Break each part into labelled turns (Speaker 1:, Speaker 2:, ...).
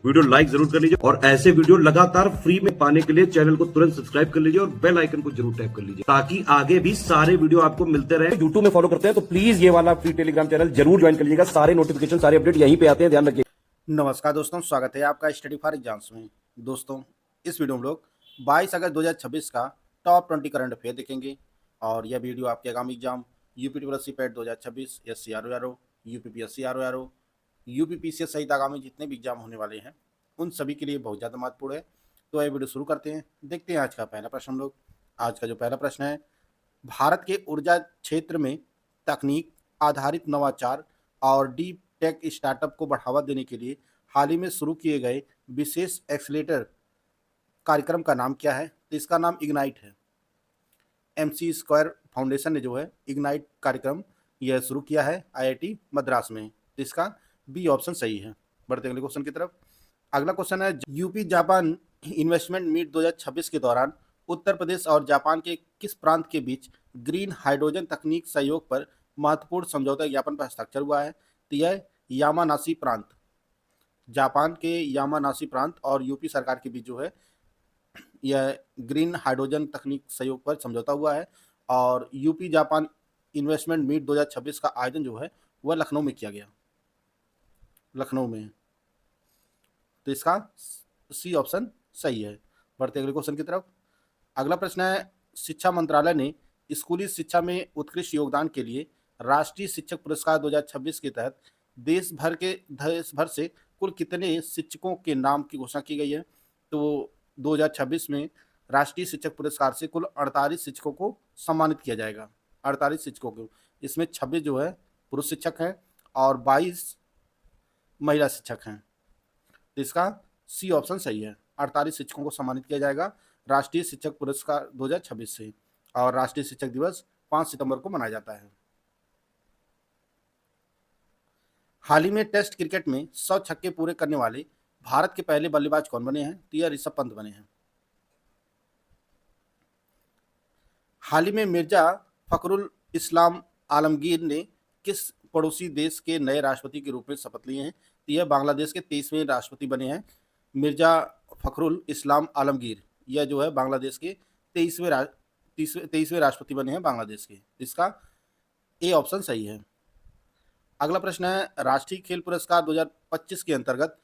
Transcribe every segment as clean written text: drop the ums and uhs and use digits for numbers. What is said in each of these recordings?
Speaker 1: Video like जरूर कर लीजिए और ऐसे वीडियो लगातार फ्री में पाने के लिए चैनल को तुरंत सब्सक्राइब कर लीजिए और बेल आइकन को जरूर टैप कर लीजिए ताकि आगे भी सारे वीडियो आपको मिलते रहे। यूट्यूब में फॉलो करते हैं तो प्लीज ये वाला फ्री टेलीग्राम चैनल जरूर ज्वाइन कर लीजिएगा। सारे नोटिफिकेशन सारे अपडेट यहीं पे आते हैं, ध्यान रखिए।
Speaker 2: नमस्कार दोस्तों, स्वागत है आपका स्टडी फॉर एग्जाम्स में। दोस्तों, इस वीडियो में लोग 22 अगस्त 2026 का टॉप 20 करंट अफेयर देखेंगे और यह वीडियो आपके आगामी एग्जाम यूपीपीएससी पैट 2026, SC-RO, यूपीपीएससी-RO, यूपीपीसीएस सहित आगामी जितने भी एग्जाम होने वाले हैं उन सभी के लिए बहुत ज़्यादा महत्वपूर्ण है। तो यह वीडियो शुरू करते हैं। देखते हैं आज का पहला प्रश्न। हम लोग आज का जो पहला प्रश्न है, भारत के ऊर्जा क्षेत्र में तकनीक आधारित नवाचार और डीप टेक स्टार्टअप को बढ़ावा देने के लिए हाल ही में शुरू किए गए विशेष एक्सीलेटर कार्यक्रम का नाम क्या है? तो इसका नाम इग्नाइट है। MC² फाउंडेशन ने जो है इग्नाइट कार्यक्रम यह शुरू किया है IIT मद्रास में। तो इसका बी ऑप्शन सही है। बढ़ते अगले क्वेश्चन की तरफ। अगला क्वेश्चन है, यूपी जापान इन्वेस्टमेंट मीट 2026 के दौरान उत्तर प्रदेश और जापान के किस प्रांत के बीच ग्रीन हाइड्रोजन तकनीक सहयोग पर महत्वपूर्ण समझौता ज्ञापन पर हस्ताक्षर हुआ है? तो यह यामानासी प्रांत, जापान के यामानासी प्रांत और यूपी सरकार के बीच जो है यह ग्रीन हाइड्रोजन तकनीक सहयोग पर समझौता हुआ है। और यूपी जापान इन्वेस्टमेंट मीट 2026 का आयोजन जो है वह लखनऊ में किया गया, लखनऊ में। तो इसका सी ऑप्शन सही है। बढ़ते अगले क्वेश्चन की तरफ। अगला प्रश्न है, शिक्षा मंत्रालय ने स्कूली शिक्षा में उत्कृष्ट योगदान के लिए राष्ट्रीय शिक्षक पुरस्कार 2026 के तहत देश भर से कुल कितने शिक्षकों के नाम की घोषणा की गई है? तो 2026 में राष्ट्रीय शिक्षक पुरस्कार से कुल 48 शिक्षकों को सम्मानित किया जाएगा। 48 शिक्षकों को, इसमें 26 जो है पुरुष शिक्षक हैं और 22 महिला शिक्षक हैं। तो इसका सी ऑप्शन सही है। 48 शिक्षकों को सम्मानित किया जाएगा राष्ट्रीय शिक्षक पुरस्कार 2026 से। और राष्ट्रीय शिक्षक दिवस 5 सितंबर को मनाया जाता है। हाल ही में टेस्ट क्रिकेट में 100 छक्के पूरे करने वाले भारत के पहले बल्लेबाज कौन बने हैं? तो यह ऋषभ पंत बने हैं। हाल ही में मिर्जा फखरुल इस्लाम आलमगीर ने किस पड़ोसी देश के नए राष्ट्रपति के रूप में शपथ लिए हैं? तो यह बांग्लादेश के 23वें राष्ट्रपति बने हैं। मिर्जा फखरुल इस्लाम आलमगीर यह जो है बांग्लादेश के 23वें राष्ट्रपति बने हैं बांग्लादेश के। इसका ए ऑप्शन सही है। अगला प्रश्न है, राष्ट्रीय खेल पुरस्कार 2025 के अंतर्गत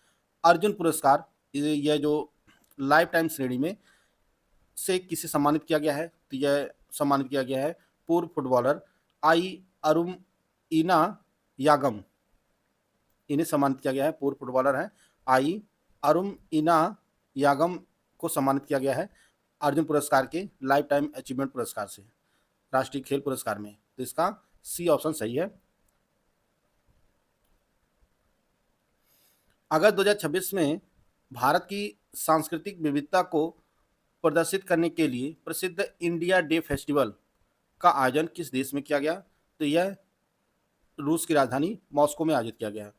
Speaker 2: अर्जुन पुरस्कार यह जो लाइफ टाइम श्रेणी में से किसे सम्मानित किया गया है? तो यह सम्मानित किया गया है पूर्व फुटबॉलर आई अरुम इना यागम। इन्हें सम्मानित किया गया है। पूर्व फुटबॉलर हैं आई अरुम इना यागम को सम्मानित किया गया है अर्जुन पुरस्कार के लाइफ टाइम अचीवमेंट पुरस्कार से, राष्ट्रीय खेल पुरस्कार में। तो इसका सी ऑप्शन सही है। अगस्त 2026 में भारत की सांस्कृतिक विविधता को प्रदर्शित करने के लिए प्रसिद्ध इंडिया डे फेस्टिवल का आयोजन किस देश में किया गया? तो यह रूस की राजधानी मॉस्को में आयोजित किया गया।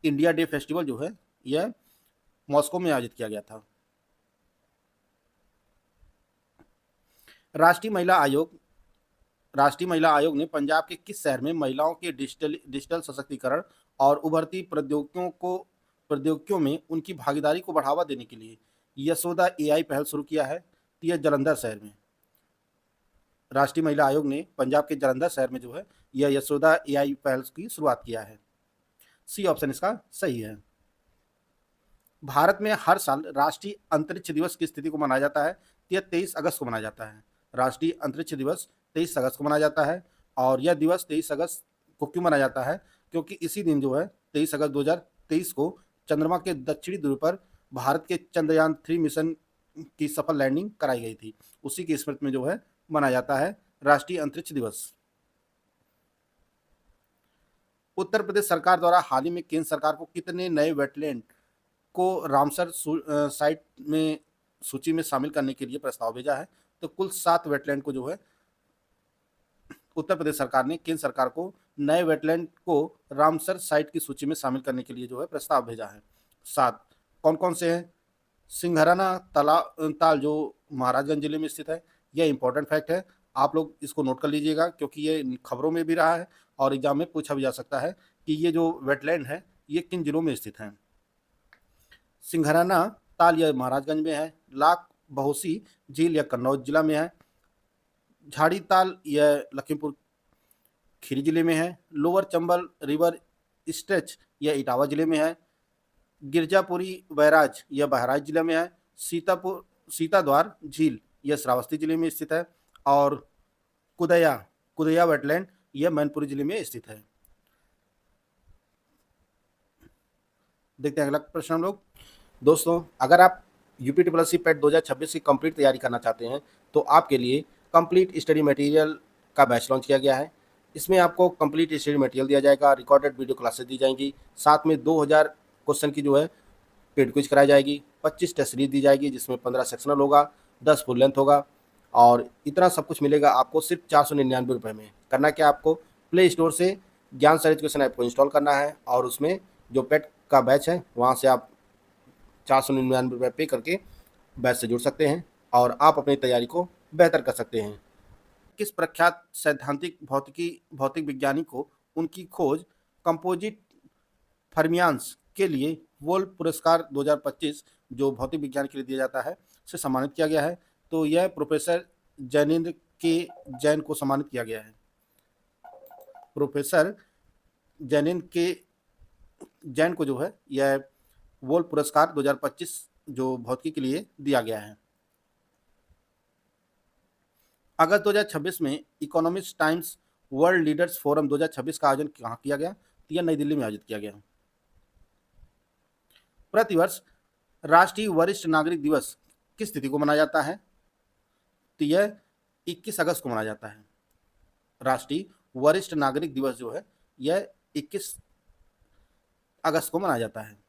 Speaker 2: इंडिया डे फेस्टिवल जो है यह मॉस्को में आयोजित किया गया था। राष्ट्रीय महिला आयोग ने पंजाब के किस शहर में महिलाओं के डिजिटल सशक्तिकरण और उभरती प्रौद्योगिकियों में उनकी भागीदारी को बढ़ावा देने के लिए यशोदा AI पहल शुरू किया है? तो यह जलंधर शहर में। राष्ट्रीय महिला आयोग ने पंजाब के जलंधर शहर में जो है यह यशोदा AI पहल की शुरुआत किया है। सी ऑप्शन इसका सही है। भारत में हर साल राष्ट्रीय अंतरिक्ष दिवस की स्थिति को मनाया जाता है। यह 23 अगस्त को मनाया जाता है। राष्ट्रीय अंतरिक्ष दिवस 23 अगस्त को मनाया जाता है। और यह दिवस 23 अगस्त को क्यों मनाया जाता है? क्योंकि इसी दिन जो है 23 अगस्त 2023 को चंद्रमा के दक्षिणी ध्रुव पर भारत के चंद्रयान 3 मिशन की सफल लैंडिंग कराई गई थी। उसी की स्मृति में जो है मनाया जाता है राष्ट्रीय अंतरिक्ष दिवस। उत्तर प्रदेश सरकार द्वारा हाल ही में केंद्र सरकार को कितने नए वेटलैंड को रामसर साइट में सूची में शामिल करने के लिए प्रस्ताव भेजा है? तो कुल 7 वेटलैंड को जो है उत्तर प्रदेश सरकार ने केंद्र सरकार को नए वेटलैंड को रामसर साइट की सूची में शामिल करने के लिए जो है प्रस्ताव भेजा है। 7 कौन कौन से हैं? सिंघराना ताल जो महाराजगंज जिले में स्थित है। यह इंपॉर्टेंट फैक्ट है, आप लोग इसको नोट कर लीजिएगा क्योंकि ये खबरों में भी रहा है और एग्जाम में पूछा भी जा सकता है कि ये जो वेटलैंड है ये किन जिलों में स्थित हैं। सिंघराना ताल यह महाराजगंज में है। लाख बहोसी झील यह कन्नौज जिला में है। झाड़ी ताल यह लखीमपुर खीरी जिले में है। लोअर चंबल रिवर स्ट्रेच यह इटावा जिले में है। गिरजापुरी बैराज यह बहराइच जिले में है। सीताद्वार झील यह श्रावस्ती जिले में स्थित है। और कुदया वेटलैंड यह मैनपुरी जिले में स्थित है। देखते हैं अगला प्रश्न हम लोग। दोस्तों, अगर आप यूपीट्रिपलएससी पेट 2026 की कंप्लीट तैयारी करना चाहते हैं तो आपके लिए कंप्लीट स्टडी मटेरियल का बैच लॉन्च किया गया है। इसमें आपको कंप्लीट स्टडी मटेरियल दिया जाएगा, रिकॉर्डेड वीडियो क्लासेस दी जाएंगी, साथ में 2000 क्वेश्चन की जो है पेड क्विज कराई जाएगी, 25 टेस्ट सीरीज दी जाएगी जिसमें 15 सेक्शनल होगा, 10 फुल लेंथ होगा। और इतना सब कुछ मिलेगा आपको सिर्फ 499 रुपये में। करना क्या, आपको प्ले स्टोर से ज्ञान सर एजुकेशन ऐप को इंस्टॉल करना है और उसमें जो पेट का बैच है वहाँ से आप 499 रुपये पे करके बैच से जुड़ सकते हैं और आप अपनी तैयारी को बेहतर कर सकते हैं। किस प्रख्यात सैद्धांतिक भौतिक वैज्ञानिक को उनकी खोज कंपोजिट फर्मियान्स के लिए वोल्फ पुरस्कार 2025 जो भौतिक विज्ञान के लिए दिया जाता है से सम्मानित किया गया है? तो यह प्रोफेसर जैनेन्द्र के जैन को सम्मानित किया गया है। प्रोफेसर जैनेन्द्र के जैन को जो है यह वोल्फ पुरस्कार 2025 जो भौतिकी के लिए दिया गया है। अगस्त 2026 में economics times world leaders forum 2026 का आयोजन कहाँ किया गया? तो यह नई दिल्ली में आयोजित किया गया। प्रतिवर्ष राष्ट्रीय वरिष्ठ नागरिक दिवस किस तिथि को मनाया जाता है? तो यह 21 अगस्त को मनाया जाता है। राष्ट्रीय वरिष्ठ नागरिक दिवस जो है यह 21 अगस्त को मनाया जाता है।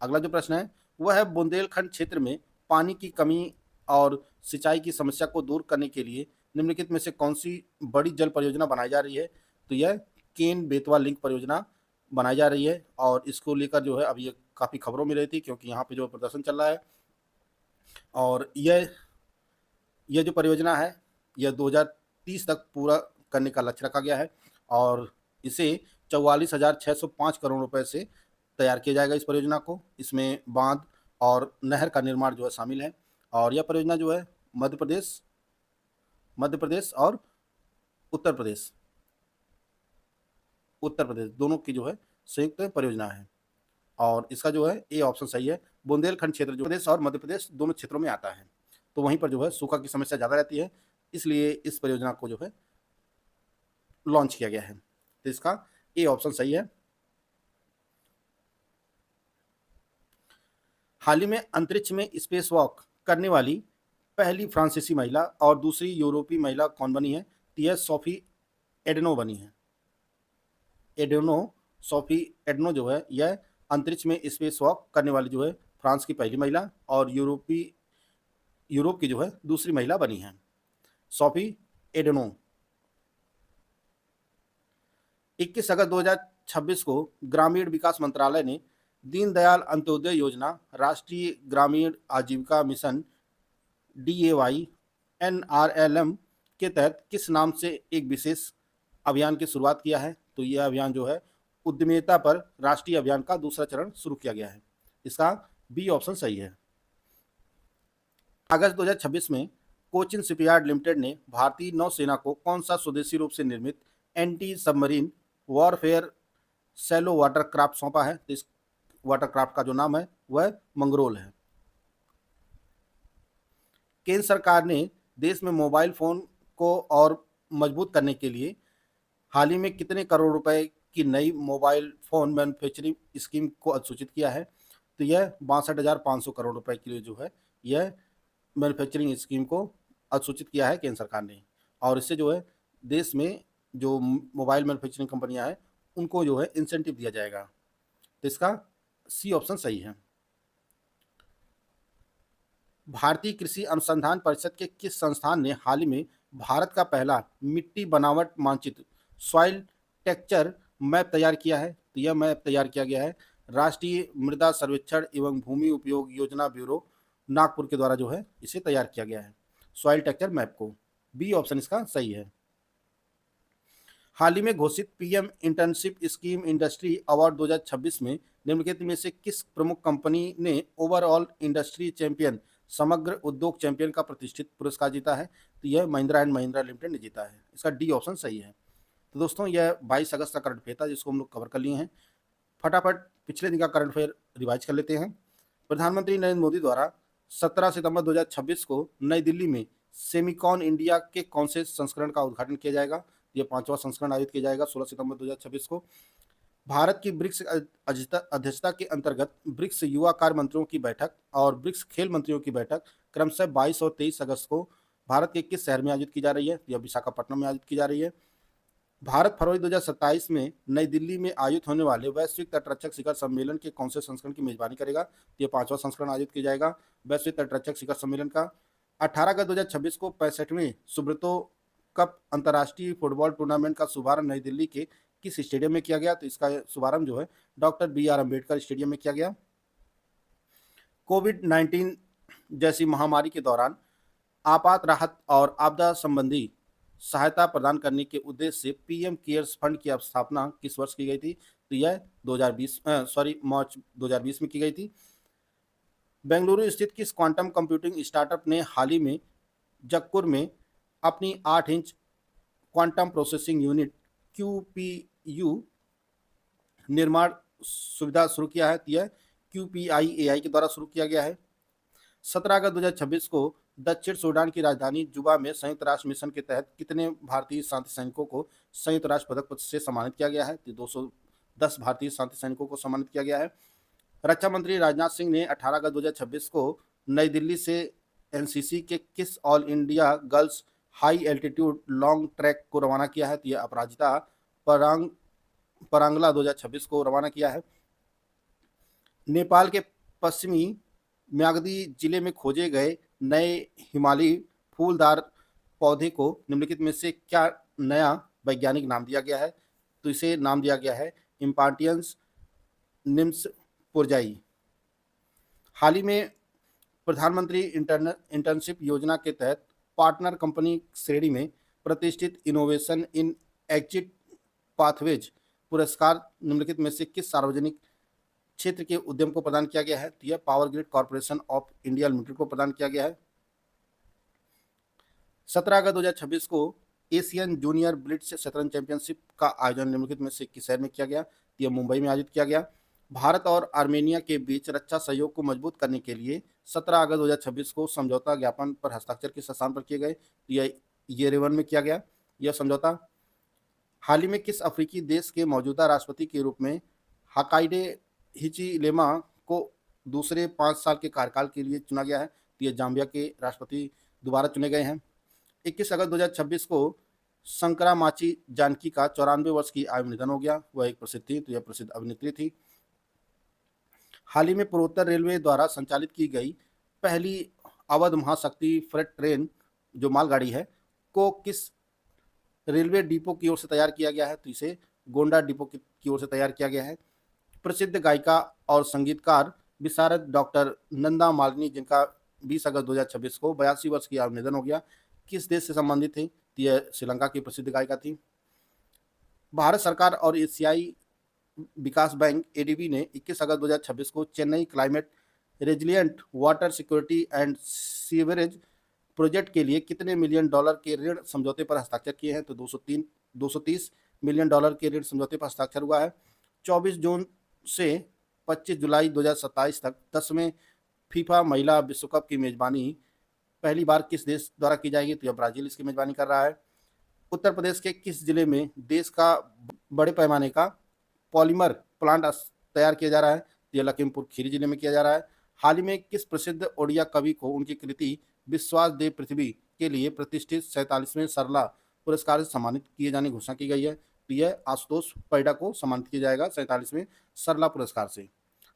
Speaker 2: अगला जो प्रश्न है वह है बुंदेलखंड क्षेत्र में पानी की कमी और सिंचाई की समस्या को दूर करने के लिए निम्नलिखित में से कौन सी बड़ी जल परियोजना बनाई जा रही है? तो यह केन बेतवा लिंक परियोजना बनाई जा रही है और इसको लेकर जो है अब ये काफ़ी खबरों में रही थी क्योंकि यहाँ पे जो प्रदर्शन चल रहा है। और यह जो परियोजना है यह 2030 तक पूरा करने का लक्ष्य रखा गया है और इसे 44,605 करोड़ रुपए से तैयार किया जाएगा। इस परियोजना को, इसमें बांध और नहर का निर्माण जो है शामिल है और यह परियोजना जो है मध्य प्रदेश और उत्तर प्रदेश दोनों की जो है संयुक्त परियोजना है और इसका जो है ए ऑप्शन सही है। बुंदेलखंड क्षेत्र जो प्रदेश और मध्य प्रदेश दोनों क्षेत्रों में आता है तो वहीं पर जो है सूखा की समस्या ज़्यादा रहती है, इसलिए इस परियोजना को जो है लॉन्च किया गया है। तो इसका ए ऑप्शन सही है। हाल ही में अंतरिक्ष में स्पेस वॉक करने वाली पहली फ्रांसीसी महिला और दूसरी यूरोपीय महिला कौन बनी है? तो यह सोफी एडनो बनी है। सोफी एडनो जो है यह अंतरिक्ष में स्पेस वॉक करने वाली जो है फ्रांस की पहली महिला और यूरोप की जो है दूसरी महिला बनी है, सोफी एडनो। 21 अगस्त 2026 को ग्रामीण विकास मंत्रालय ने दीनदयाल अंत्योदय योजना, राष्ट्रीय ग्रामीण आजीविका मिशन DAY NRLM के तहत किस नाम से एक विशेष अभियान की शुरुआत किया है? तो यह अभियान जो है उद्यमिता पर राष्ट्रीय अभियान का दूसरा चरण शुरू किया गया है। इसका बी ऑप्शन सही है। अगस्त 2026 में कोचिन शिपयार्ड लिमिटेड ने भारतीय नौसेना को कौन सा स्वदेशी रूप से निर्मित anti submarine warfare shallow watercraft सौंपा है? तो इस वाटरक्राफ्ट का जो नाम है वह मंगरोल है। केंद्र सरकार ने देश में मोबाइल फोन को और मजबूत करने के लिए हाल ही में कितने करोड़ रुपए की नई मोबाइल फोन मैन्युफैक्चरिंग स्कीम को अधिसूचित किया है? तो यह 62,500 करोड़ रुपए के लिए जो है यह मैन्युफैक्चरिंग स्कीम को अधिसूचित किया है केंद्र सरकार ने और इससे जो है देश में जो मोबाइल मैन्युफैक्चरिंग कंपनियां हैं उनको जो है इंसेंटिव दिया जाएगा। तो इसका सी ऑप्शन सही है। भारतीय कृषि अनुसंधान परिषद के किस संस्थान ने हाल ही में भारत का पहला मिट्टी बनावट मानचित्र सॉइल टेक्सचर मैप तैयार किया है? तो यह मैप तैयार किया गया है राष्ट्रीय मृदा सर्वेक्षण एवं भूमि उपयोग योजना ब्यूरो नागपुर के द्वारा जो है इसे तैयार किया गया है सॉइल टेक्सचर मैप को। बी ऑप्शन इसका सही है। हाल ही में घोषित PM internship scheme industry award 2026 में निम्नलिखित में से किस प्रमुख कंपनी ने ओवरऑल इंडस्ट्री चैंपियन समग्र उद्योग चैंपियन का प्रतिष्ठित पुरस्कार जीता है? तो यह महिंद्रा एंड महिंद्रा लिमिटेड ने जीता है। इसका डी ऑप्शन सही है। तो दोस्तों यह 22 अगस्त का करंट अफेयर था जिसको हम लोग कवर कर लिए हैं। फटाफट पिछले दिन का करंट अफेयर रिवाइज कर लेते हैं। प्रधानमंत्री नरेंद्र मोदी द्वारा 17 सितंबर 2026 को नई दिल्ली में सेमिकॉन इंडिया के कौन से संस्करण का उद्घाटन किया जाएगा? यह 5वां संस्करण आयोजित किया जाएगा 16 सितंबर 2026 को। भारत की ब्रिक्स अध्यक्षता के अंतर्गत ब्रिक्स युवा कार्य मंत्रियों की बैठक और ब्रिक्स खेल मंत्रियों की बैठक क्रमशः 22 और 23 अगस्त को भारत के किस शहर में आयोजित की जा रही है? यह विशाखापट्टनम में आयोजित की जा रही है। भारत फरवरी 2027 में नई दिल्ली में आयोजित होने वाले वैश्विक तटरक्षक शिखर सम्मेलन के कौन से संस्करण की मेजबानी करेगा? ये 5वां संस्करण आयोजित किया जाएगा वैश्विक तटरक्षक शिखर सम्मेलन का। 18 अगस्त 2026 को 65वें सुब्रतो कप अंतर्राष्ट्रीय फुटबॉल टूर्नामेंट का शुभारंभ नई दिल्ली के किस स्टेडियम में किया गया? तो इसका शुभारंभ जो है डॉक्टर BR अम्बेडकर स्टेडियम में किया गया। कोविड-19 जैसी महामारी के दौरान आपात राहत और आपदा संबंधी सहायता प्रदान करने के उद्देश्य से पीएम केयर्स फंड की स्थापना किस वर्ष की गई थी? तो यह मार्च 2020 में की गई थी। बेंगलुरु स्थित किस क्वांटम कंप्यूटिंग स्टार्टअप ने हाल ही में जगपुर में अपनी 8 inch quantum processing unit QPU निर्माण सुविधा शुरू किया है? तो यह QPIAI के द्वारा शुरू किया गया है। 17 अगस्त 2026 को दक्षिण सूडान की राजधानी जुबा में संयुक्त राष्ट्र मिशन के तहत कितने भारतीय शांति सैनिकों को संयुक्त राष्ट्र पदक से सम्मानित किया गया है? 210 भारतीय शांति सैनिकों को सम्मानित किया गया है। रक्षा मंत्री राजनाथ सिंह ने 18 अगस्त 2026 को नई दिल्ली से एनसीसी के किस all India girls high altitude long track को रवाना किया है? तो यह अपराजिता परांगला 2026 को रवाना किया है। नेपाल के पश्चिमी म्यागदी जिले में खोजे गए नए हिमालयी फूलदार पौधे को निम्नलिखित में से क्या नया वैज्ञानिक नाम दिया गया है? तो इसे नाम दिया गया है इम्पार्टियंस निम्स पुरजाई। हाल ही में प्रधानमंत्री इंटर्नशिप योजना के तहत पार्टनर कंपनी श्रेणी में प्रतिष्ठित इनोवेशन इन एग्जिट पाथवेज पुरस्कार निम्नलिखित में से किस सार्वजनिक क्षेत्र के उद्यम को प्रदान किया गया है? तो यह power grid corporation of India limited को प्रदान किया गया है। 17 अगस्त 2026 को एशियन जूनियर ब्लिट्ज शतरंज चैंपियनशिप का आयोजन निम्नलिखित में से किस शहर में किया गया? तो यह मुंबई में आयोजित किया गया। भारत और आर्मेनिया के बीच रक्षा सहयोग को मजबूत करने के लिए 17 अगस्त 2026 को समझौता ज्ञापन पर हस्ताक्षर किस स्थान पर किए गए? तो यह येरेवन में किया गया यह समझौता। हाल ही में किस अफ्रीकी देश के मौजूदा राष्ट्रपति के रूप में हकाइडे हिचिलेमा को दूसरे 5 साल के कार्यकाल के लिए चुना गया है? तो यह जाम्बिया के राष्ट्रपति दोबारा चुने गए हैं। 21 अगस्त 2026 को संक्रामाची जानकी का 94 वर्ष की आयु में निधन हो गया। वह एक प्रसिद्ध थी, तो यह प्रसिद्ध अभिनेत्री थी। हाल ही में पूर्वोत्तर रेलवे द्वारा संचालित की गई पहली अवध महाशक्ति फ्रेट ट्रेन जो मालगाड़ी है को किस रेलवे डिपो की ओर से तैयार किया गया है? तो इसे गोंडा डिपो की ओर से तैयार किया गया है। प्रसिद्ध गायिका और संगीतकार विशारद डॉक्टर नंदा मालिनी जिनका 20 अगस्त 2026 को 82 वर्ष की आयु में निधन हो गया, किस देश से संबंधित थी? तो यह श्रीलंका की प्रसिद्ध गायिका थी। भारत सरकार और एशियाई विकास बैंक ADB ने 21 अगस्त 2026 को Chennai climate resilient water security and sewerage project के लिए कितने मिलियन डॉलर के ऋण समझौते पर हस्ताक्षर किए हैं? तो 230 मिलियन डॉलर के ऋण समझौते पर हस्ताक्षर हुआ है। 24 जून से 25 जुलाई 2027 तक 10वें फीफा महिला विश्व कप की मेजबानी पहली बार किस देश द्वारा की जाएगी? तो यह ब्राजील इसकी मेजबानी कर रहा है। उत्तर प्रदेश के किस जिले में देश का बड़े पैमाने का पॉलीमर प्लांट तैयार किया जा रहा है? तो यह लखीमपुर खीरी जिले में किया जा रहा है। हाल ही में किस प्रसिद्ध ओडिया कवि को उनकी कृति विश्वास देव पृथ्वी के लिए प्रतिष्ठित 47वें सरला पुरस्कार से सम्मानित किए जाने की घोषणा की गई है? तो यह आशुतोष पैडा को सम्मानित किया जाएगा 47वें सरला पुरस्कार से।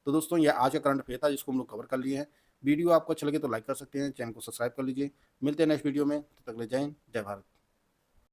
Speaker 2: तो दोस्तों यह आज का करंट अफेयर था जिसको हम लोग कवर कर लिए हैं। वीडियो आपको अच्छा लगे तो लाइक कर सकते हैं, चैनल को सब्सक्राइब कर लीजिए। मिलते हैं नेक्स्ट वीडियो में, तब तक के लिए जय हिंद, जय भारत।